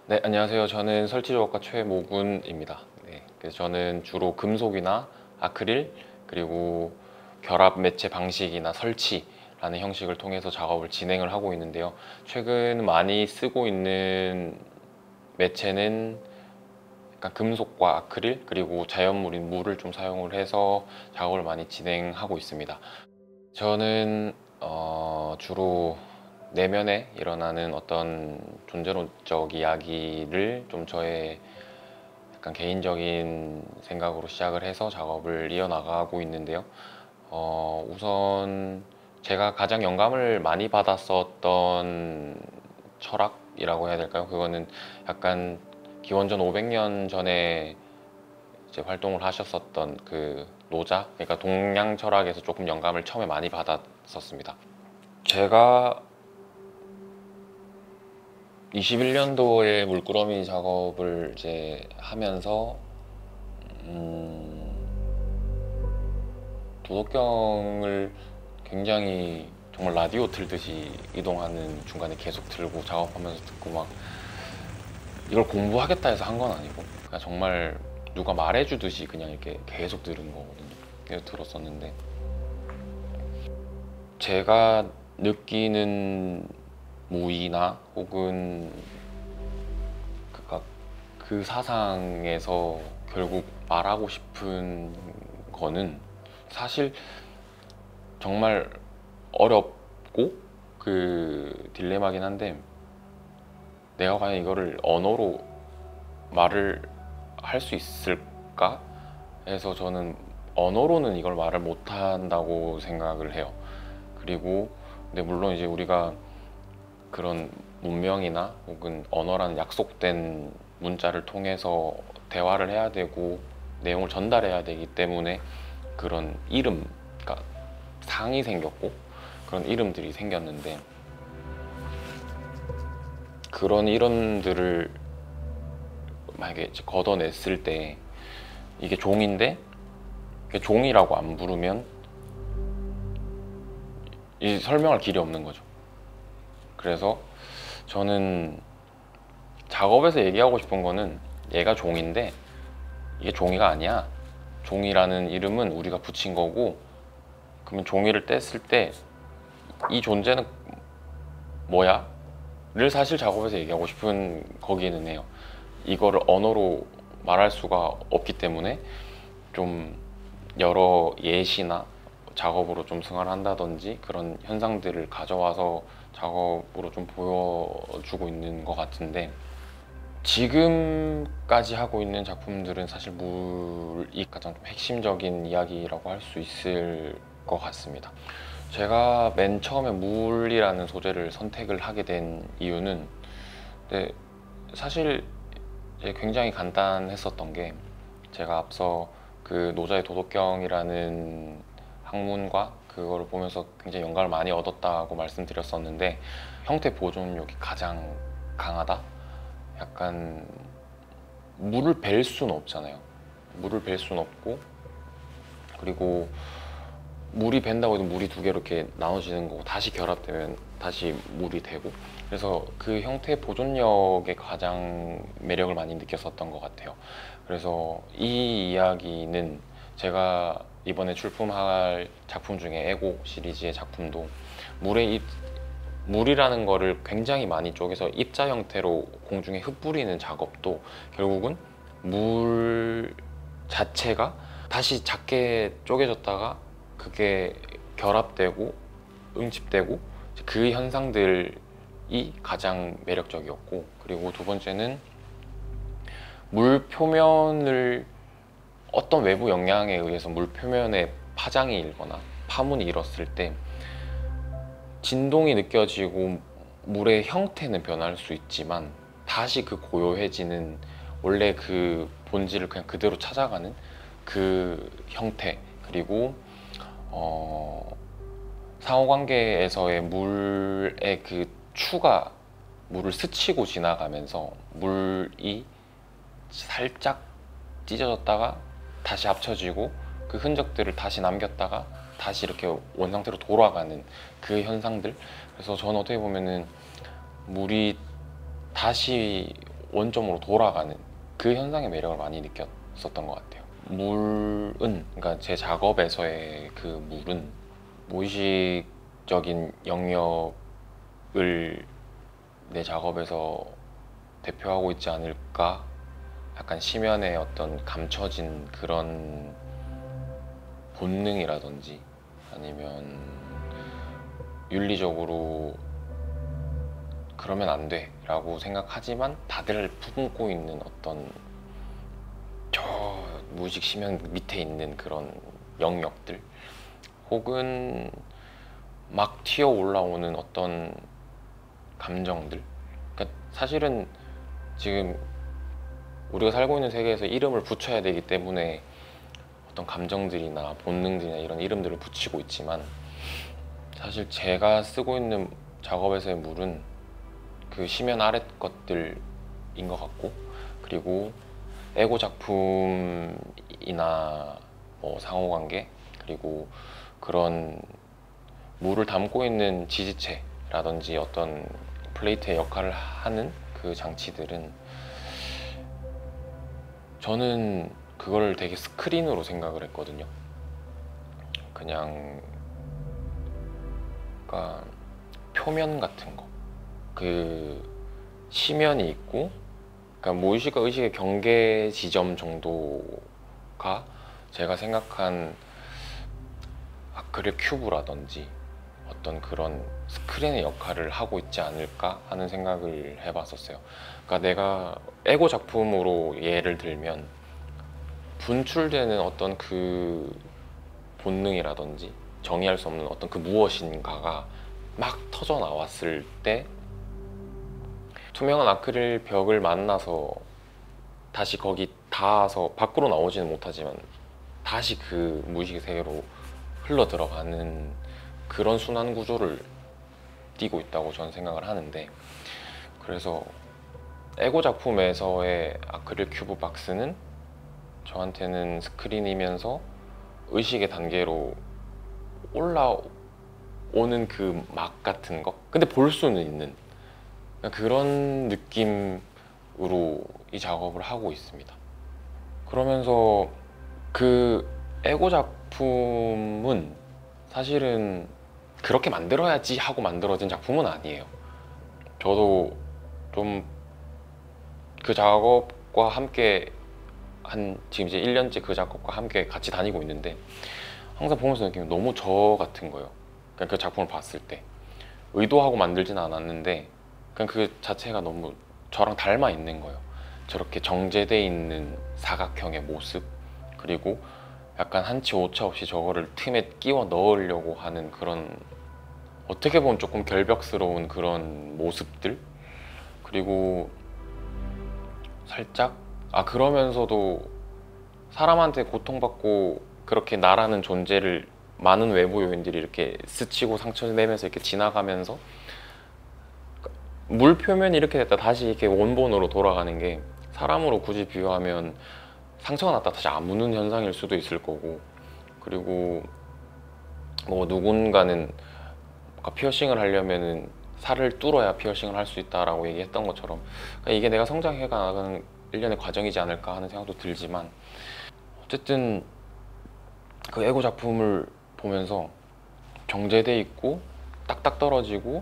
네, 안녕하세요. 저는 설치조각가 최모군입니다. 네, 그래서 저는 주로 금속이나 아크릴 그리고 결합 매체 방식이나 설치라는 형식을 통해서 작업을 진행을 하고 있는데요. 최근 많이 쓰고 있는 매체는 약간 금속과 아크릴 그리고 자연물인 물을 좀 사용을 해서 작업을 많이 진행하고 있습니다. 저는 주로 내면에 일어나는 어떤 존재론적 이야기를 좀 저의 약간 개인적인 생각으로 시작을 해서 작업을 이어나가고 있는데요. 우선 제가 가장 영감을 많이 받았었던 철학이라고 해야 될까요? 그거는 약간 기원전 500년 전에 이제 활동을 하셨었던 그 노자, 그러니까 동양 철학에서 조금 영감을 처음에 많이 받았었습니다. 제가 21년도에 물끄러미 작업을 이제 하면서 도덕경을 굉장히 정말 라디오 틀듯이 이동하는 중간에 계속 틀고 작업하면서 듣고 막 이걸 공부하겠다 해서 한 건 아니고 그냥 정말 누가 말해주듯이 그냥 이렇게 계속 들은 거거든요. 계속 들었었는데 제가 느끼는 무의나 혹은 그 사상에서 결국 말하고 싶은 거는 사실 정말 어렵고 그 딜레마긴 한데 내가 과연 이거를 언어로 말을 할 수 있을까 해서 저는 언어로는 이걸 말을 못 한다고 생각을 해요. 그리고 근데 물론 이제 우리가 그런 문명이나 혹은 언어라는 약속된 문자를 통해서 대화를 해야 되고 내용을 전달해야 되기 때문에 그런 이름, 그러니까 상이 생겼고 그런 이름들이 생겼는데 그런 이름들을 만약에 이제 걷어냈을 때 이게 종인데 이게 종이라고 안 부르면 이 설명할 길이 없는 거죠. 그래서 저는 작업에서 얘기하고 싶은 거는 얘가 종인데 이게 종이가 아니야. 종이라는 이름은 우리가 붙인 거고 그러면 종이를 뗐을 때 이 존재는 뭐야? 를 사실 작업에서 얘기하고 싶은 거기는 해요. 이거를 언어로 말할 수가 없기 때문에 좀 여러 예시나 작업으로 좀 승화를 한다든지 그런 현상들을 가져와서 작업으로 좀 보여주고 있는 것 같은데 지금까지 하고 있는 작품들은 사실 물이 가장 좀 핵심적인 이야기라고 할 수 있을 것 같습니다. 제가 맨 처음에 물이라는 소재를 선택을 하게 된 이유는 네, 사실 굉장히 간단했었던 게 제가 앞서 그 노자의 도덕경이라는 학문과 그거를 보면서 굉장히 영감을 많이 얻었다고 말씀드렸었는데 형태 보존력이 가장 강하다? 약간 물을 뵐 수는 없잖아요. 물을 뵐 수는 없고 그리고 물이 밴다고 해도 물이 두 개로 이렇게 나눠지는 거고 다시 결합되면 다시 물이 되고 그래서 그 형태 보존력에 가장 매력을 많이 느꼈었던 것 같아요. 그래서 이 이야기는 제가 이번에 출품할 작품 중에 에고 시리즈의 작품도 물이라는 거를 굉장히 많이 쪼개서 입자 형태로 공중에 흩뿌리는 작업도 결국은 물 자체가 다시 작게 쪼개졌다가 그게 결합되고 응집되고 그 현상들이 가장 매력적이었고 그리고 두 번째는 물 표면을 어떤 외부 영향에 의해서 물 표면에 파장이 일거나 파문이 일었을 때 진동이 느껴지고 물의 형태는 변할 수 있지만 다시 그 고요해지는 원래 그 본질을 그냥 그대로 찾아가는 그 형태 그리고 상호관계에서의 물의 그 추가 물을 스치고 지나가면서 물이 살짝 찢어졌다가 다시 합쳐지고 그 흔적들을 다시 남겼다가 다시 이렇게 원상태로 돌아가는 그 현상들. 그래서 저는 어떻게 보면은 물이 다시 원점으로 돌아가는 그 현상의 매력을 많이 느꼈었던 것 같아요. 물은, 그러니까 제 작업에서의 그 물은 무의식적인 영역을 내 작업에서 대표하고 있지 않을까? 약간 심연의 어떤 감춰진 그런 본능이라든지 아니면 윤리적으로 그러면 안 돼 라고 생각하지만 다들 품고 있는 어떤 저 무의식 심연 밑에 있는 그런 영역들, 혹은 막 튀어 올라오는 어떤 감정들. 그러니까 사실은 지금 우리가 살고 있는 세계에서 이름을 붙여야 되기 때문에 어떤 감정들이나 본능들이나 이런 이름들을 붙이고 있지만, 사실 제가 쓰고 있는 작업에서의 물은 그 심연 아래 것들인 것 같고, 그리고 에고 작품이나 뭐 상호관계, 그리고 그런 물을 담고 있는 지지체라든지 어떤 플레이트의 역할을 하는 그 장치들은 저는 그걸 되게 스크린으로 생각을 했거든요. 그냥 그러니까 표면 같은 거, 그 심연이 있고, 그러니까 무의식과 의식의 경계 지점 정도가 제가 생각한 아크릴 큐브라든지 어떤 그런 스크린의 역할을 하고 있지 않을까 하는 생각을 해봤었어요. 그러니까 내가 에고 작품으로 예를 들면 분출되는 어떤 그 본능이라든지 정의할 수 없는 어떤 그 무엇인가가 막 터져 나왔을 때 투명한 아크릴 벽을 만나서 다시 거기 닿아서 밖으로 나오지는 못하지만 다시 그 무의식의 세계로 흘러 들어가는 그런 순환 구조를 띠고 있다고 저는 생각을 하는데, 그래서 에고 작품에서의 아크릴 큐브 박스는 저한테는 스크린이면서 의식의 단계로 올라오는 그 막 같은 거, 근데 볼 수는 있는 그런 느낌으로 이 작업을 하고 있습니다. 그러면서 그 에고 작품은 사실은 그렇게 만들어야지 하고 만들어진 작품은 아니에요. 저도 좀 그 작업과 함께 지금 이제 1년째 그 작업과 함께 같이 다니고 있는데, 항상 보면서 느끼면 너무 저 같은 거예요. 그냥 그 작품을 봤을 때 의도하고 만들지는 않았는데 그냥 그 자체가 너무 저랑 닮아 있는 거예요. 저렇게 정제돼 있는 사각형의 모습, 그리고 약간 한치 오차 없이 저거를 틈에 끼워 넣으려고 하는 그런, 어떻게 보면 조금 결벽스러운 그런 모습들, 그리고 살짝 그러면서도 사람한테 고통받고 그렇게 나라는 존재를 많은 외부 요인들이 이렇게 스치고 상처를 내면서 이렇게 지나가면서 물 표면이 이렇게 됐다 다시 이렇게 원본으로 돌아가는 게, 사람으로 굳이 비유하면 상처가 났다 다시 아무는 현상일 수도 있을 거고, 그리고 뭐 누군가는 피어싱을 하려면은 살을 뚫어야 피어싱을 할 수 있다라고 얘기했던 것처럼, 그러니까 이게 내가 성장해 가는 일련의 과정이지 않을까 하는 생각도 들지만, 어쨌든 그 에고 작품을 보면서 정제돼 있고 딱딱 떨어지고,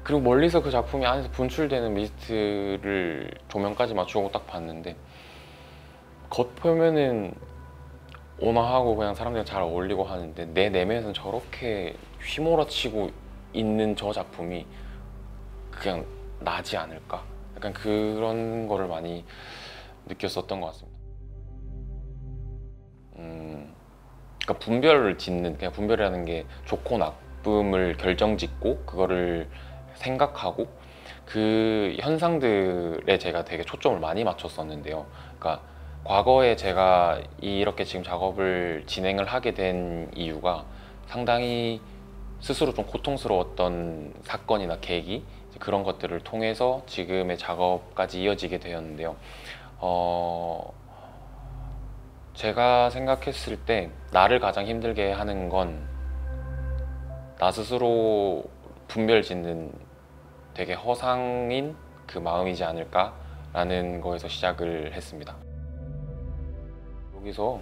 그리고 멀리서 그 작품이 안에서 분출되는 미스트를 조명까지 맞추고 딱 봤는데 겉표면은 온화하고 그냥 사람들이랑 잘 어울리고 하는데 내 내면에서는 저렇게 휘몰아치고 있는 저 작품이 그냥 나지 않을까? 약간 그런 거를 많이 느꼈었던 것 같습니다. 그러니까 분별을 짓는, 그냥 분별이라는 게 좋고 나쁨을 결정짓고 그거를 생각하고 그 현상들에 제가 되게 초점을 많이 맞췄었는데요. 그러니까 과거에 제가 이렇게 지금 작업을 진행을 하게 된 이유가 상당히 스스로 좀 고통스러웠던 사건이나 계기, 그런 것들을 통해서 지금의 작업까지 이어지게 되었는데요. 제가 생각했을 때 나를 가장 힘들게 하는 건 나 스스로 분별 짓는 되게 허상인 그 마음이지 않을까 라는 거에서 시작을 했습니다. 여기서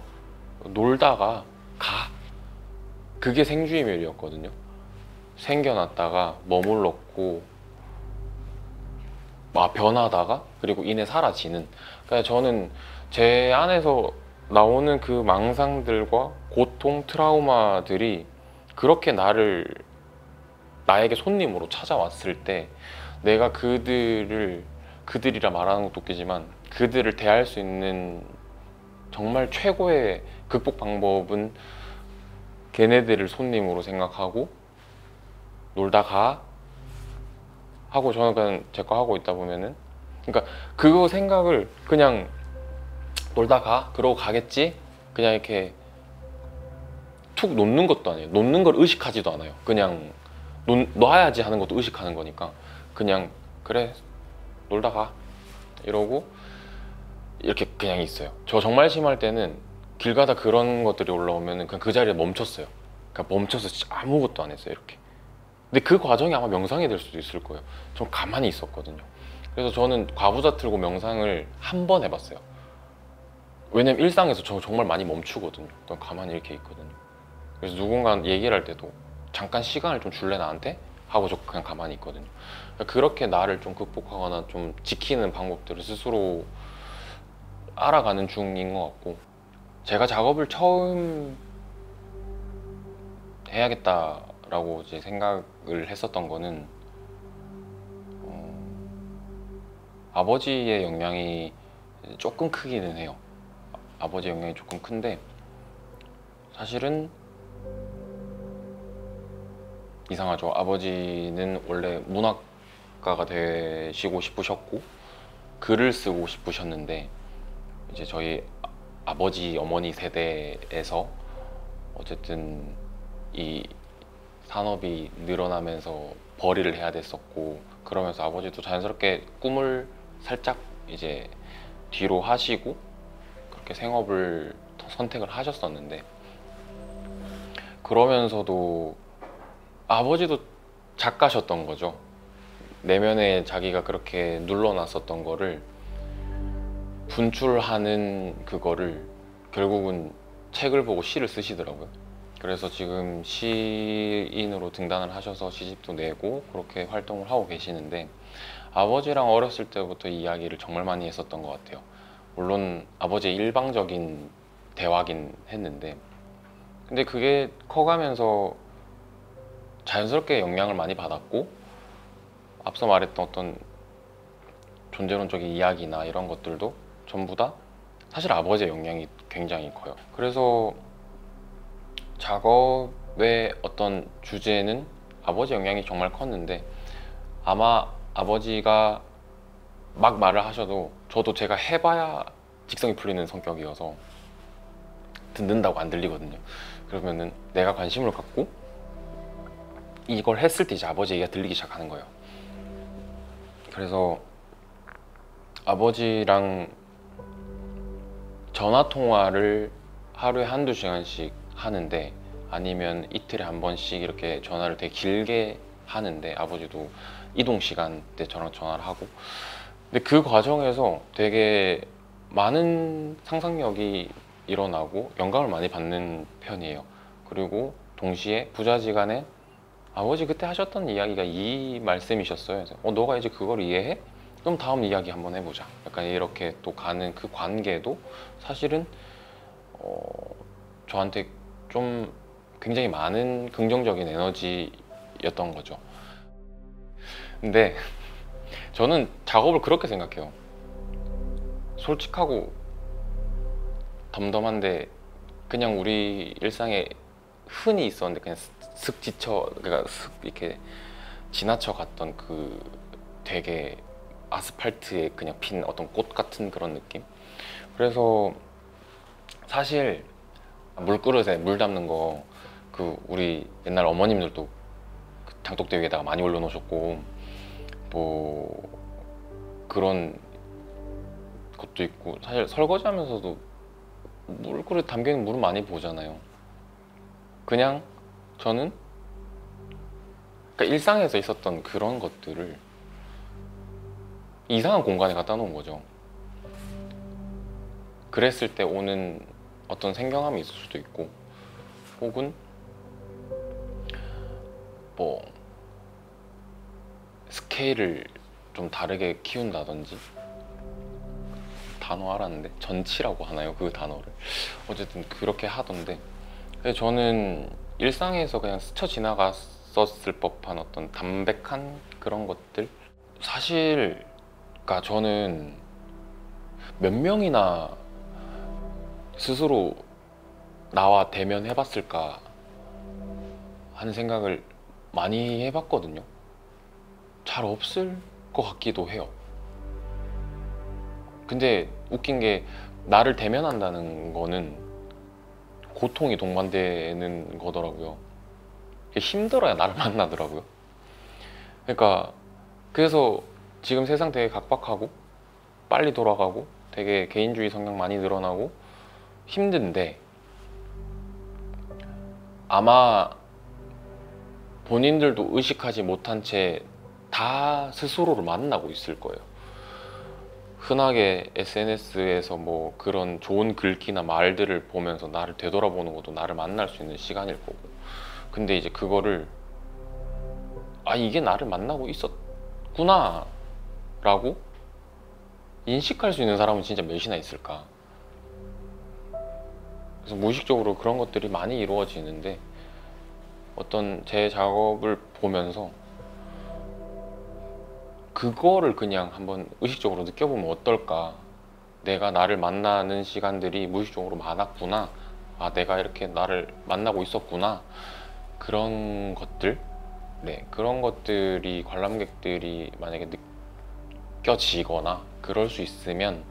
놀다가 가. 그게 생주이멸이었거든요. 생겨났다가 머물렀고 변하다가 그리고 이내 사라지는. 그러니까 저는 제 안에서 나오는 그 망상들과 고통, 트라우마들이 그렇게 나에게 손님으로 찾아왔을 때 내가 그들이라 말하는 것도 웃기지만 그들을 대할 수 있는 정말 최고의 극복 방법은 걔네들을 손님으로 생각하고 놀다 가 하고, 저는 그냥 제 거 하고 있다 보면은, 그러니까 그거 생각을 그냥 놀다 가 그러고 가겠지 그냥 이렇게 툭 놓는 것도 아니에요. 놓는 걸 의식하지도 않아요. 그냥 놔야지 하는 것도 의식하는 거니까 그냥 그래 놀다 가 이러고 이렇게 그냥 있어요. 저 정말 심할 때는 길 가다 그런 것들이 올라오면 그냥 그 자리에 멈췄어요. 그냥 멈춰서 진짜 아무것도 안 했어요. 이렇게. 근데 그 과정이 아마 명상이 될 수도 있을 거예요. 좀 가만히 있었거든요. 그래서 저는 과부자 틀고 명상을 한 번 해봤어요. 왜냐면 일상에서 저 정말 많이 멈추거든요. 그냥 가만히 이렇게 있거든요. 그래서 누군가 얘기를 할 때도 잠깐 시간을 좀 줄래 나한테? 하고 저 그냥 가만히 있거든요. 그렇게 나를 좀 극복하거나 좀 지키는 방법들을 스스로 알아가는 중인 것 같고, 제가 작업을 처음 해야겠다라고 이제 생각을 했었던 거는 아버지의 영향이 조금 크기는 해요. 아버지의 영향이 조금 큰데 사실은 이상하죠. 아버지는 원래 문학가가 되시고 싶으셨고 글을 쓰고 싶으셨는데 이제 저희 아버지 어머니 세대에서 어쨌든 이 산업이 늘어나면서 벌이를 해야 됐었고, 그러면서 아버지도 자연스럽게 꿈을 살짝 이제 뒤로 하시고 그렇게 생업을 선택을 하셨었는데, 그러면서도 아버지도 작가셨던 거죠. 내면에 자기가 그렇게 눌러놨었던 거를 분출하는 그거를 결국은 책을 보고 시를 쓰시더라고요. 그래서 지금 시인으로 등단을 하셔서 시집도 내고 그렇게 활동을 하고 계시는데, 아버지랑 어렸을 때부터 이 이야기를 정말 많이 했었던 것 같아요. 물론 아버지의 일방적인 대화긴 했는데, 근데 그게 커가면서 자연스럽게 영향을 많이 받았고, 앞서 말했던 어떤 존재론적인 이야기나 이런 것들도 전부 다 사실 아버지의 영향이 굉장히 커요. 그래서 작업의 어떤 주제는 아버지 영향이 정말 컸는데, 아마 아버지가 막 말을 하셔도 저도 제가 해봐야 직성이 풀리는 성격이어서 듣는다고 안 들리거든요. 그러면은 내가 관심을 갖고 이걸 했을 때 이제 아버지 얘기가 들리기 시작하는 거예요. 그래서 아버지랑 전화 통화를 하루에 한두 시간씩 하는데, 아니면 이틀에 한 번씩 이렇게 전화를 되게 길게 하는데, 아버지도 이동 시간 때 저랑 전화를 하고, 근데 그 과정에서 되게 많은 상상력이 일어나고 영감을 많이 받는 편이에요. 그리고 동시에 부자지간에 아버지 그때 하셨던 이야기가 이 말씀이셨어요. 그래서 너가 이제 그걸 이해해? 그럼 다음 이야기 한번 해보자. 약간 이렇게 또 가는 그 관계도 사실은 저한테 좀 굉장히 많은 긍정적인 에너지였던 거죠. 근데 저는 작업을 그렇게 생각해요. 솔직하고 덤덤한데 그냥 우리 일상에 흔히 있었는데 그냥 그러니까 슥 이렇게 지나쳐 갔던 그 되게 아스팔트에 그냥 핀 어떤 꽃 같은 그런 느낌? 그래서 사실 물그릇에 물 담는 거 그 우리 옛날 어머님들도 그 장독대 위에다가 많이 올려놓으셨고 뭐 그런 것도 있고, 사실 설거지하면서도 물그릇 담겨있는 물은 많이 보잖아요. 그냥 저는 그러니까 일상에서 있었던 그런 것들을 이상한 공간에 갖다 놓은 거죠. 그랬을 때 오는 어떤 생경함이 있을 수도 있고, 혹은 뭐 스케일을 좀 다르게 키운다든지, 단어 알았는데 전치라고 하나요? 그 단어를 어쨌든 그렇게 하던데, 근데 저는 일상에서 그냥 스쳐 지나갔었을 법한 어떤 담백한 그런 것들, 사실 그러니까 저는 몇 명이나 스스로 나와 대면해 봤을까 하는 생각을 많이 해봤거든요. 잘 없을 것 같기도 해요. 근데 웃긴 게, 나를 대면한다는 거는 고통이 동반되는 거더라고요. 힘들어야 나를 만나더라고요. 그러니까 그래서 지금 세상 되게 각박하고 빨리 돌아가고 되게 개인주의 성향 많이 늘어나고 힘든데, 아마 본인들도 의식하지 못한 채 다 스스로를 만나고 있을 거예요. 흔하게 SNS에서 뭐 그런 좋은 글귀나 말들을 보면서 나를 되돌아보는 것도 나를 만날 수 있는 시간일 거고, 근데 이제 그거를 이게 나를 만나고 있었구나 라고 인식할 수 있는 사람은 진짜 몇이나 있을까. 그래서 무의식적으로 그런 것들이 많이 이루어지는데, 어떤 제 작업을 보면서 그거를 그냥 한번 의식적으로 느껴보면 어떨까. 내가 나를 만나는 시간들이 무의식적으로 많았구나, 내가 이렇게 나를 만나고 있었구나, 그런 것들, 네, 그런 것들이 관람객들이 만약에 느껴지거나 그럴 수 있으면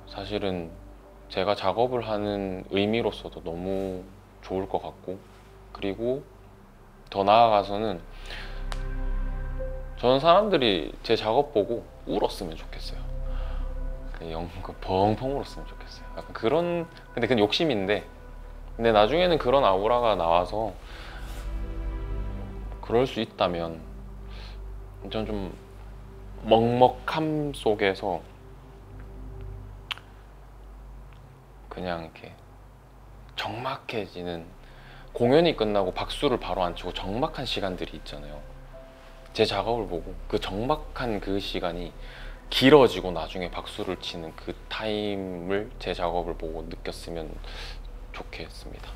사실은 제가 작업을 하는 의미로서도 너무 좋을 것 같고, 그리고 더 나아가서는 저는 사람들이 제 작업 보고 울었으면 좋겠어요. 펑펑 울었으면 좋겠어요. 약간 그런, 근데 그건 욕심인데, 근데 나중에는 그런 아우라가 나와서 그럴 수 있다면, 저는 좀 먹먹함 속에서 그냥 이렇게 적막해지는, 공연이 끝나고 박수를 바로 안 치고 적막한 시간들이 있잖아요. 제 작업을 보고 그 적막한 그 시간이 길어지고 나중에 박수를 치는 그 타임을 제 작업을 보고 느꼈으면 좋겠습니다.